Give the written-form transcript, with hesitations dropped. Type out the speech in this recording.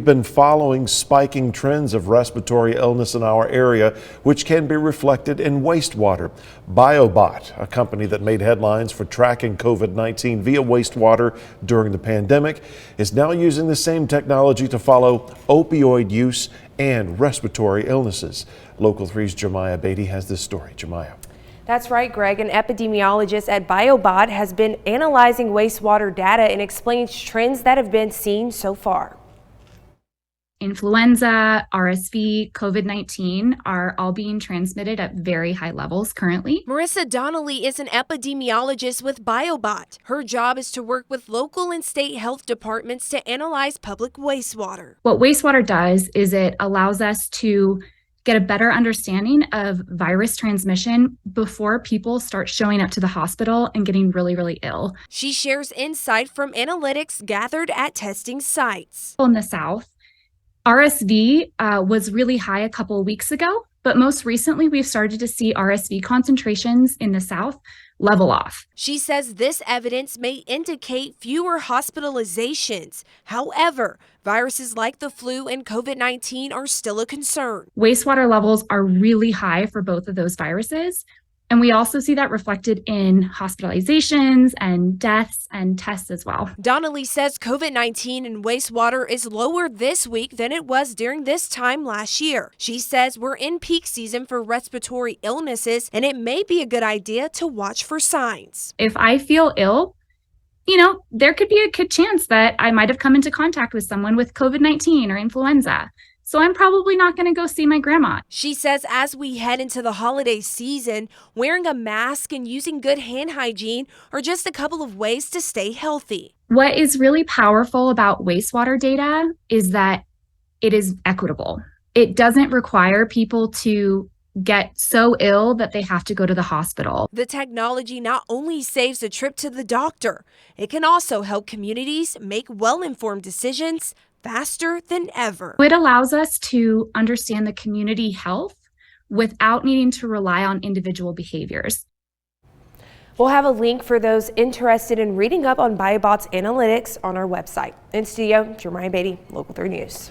We've been following spiking trends of respiratory illness in our area, which can be reflected in wastewater. Biobot, a company that made headlines for tracking COVID-19 via wastewater during the pandemic, is now using the same technology to follow opioid use and respiratory illnesses. Local 3's Jeremiah Beatty has this story. Jeremiah. That's right, Greg. An epidemiologist at Biobot has been analyzing wastewater data and explains trends that have been seen so far. Influenza, RSV, COVID-19 are all being transmitted at very high levels currently. Marissa Donnelly is an epidemiologist with Biobot. Her job is to work with local and state health departments to analyze public wastewater. What wastewater does is it allows us to get a better understanding of virus transmission before people start showing up to the hospital and getting really, really ill. She shares insight from analytics gathered at testing sites. In the South, RSV was really high a couple of weeks ago, but most recently we've started to see RSV concentrations in the South level off. She says this evidence may indicate fewer hospitalizations. However, viruses like the flu and COVID-19 are still a concern. Wastewater levels are really high for both of those viruses. And we also see that reflected in hospitalizations and deaths and tests as well. Donnelly says COVID-19 in wastewater is lower this week than it was during this time last year. She says we're in peak season for respiratory illnesses, and it may be a good idea to watch for signs. If I feel ill, there could be a good chance that I might have come into contact with someone with COVID-19 or influenza. So I'm probably not going to go see my grandma. She says as we head into the holiday season, wearing a mask and using good hand hygiene are just a couple of ways to stay healthy. What is really powerful about wastewater data is that it is equitable. It doesn't require people to get so ill that they have to go to the hospital. The technology not only saves a trip to the doctor, it can also help communities make well-informed decisions faster than ever. It allows us to understand the community health without needing to rely on individual behaviors. We'll have a link for those interested in reading up on Biobot's analytics on our website. In studio, Jeremiah Beatty, Local 3 News.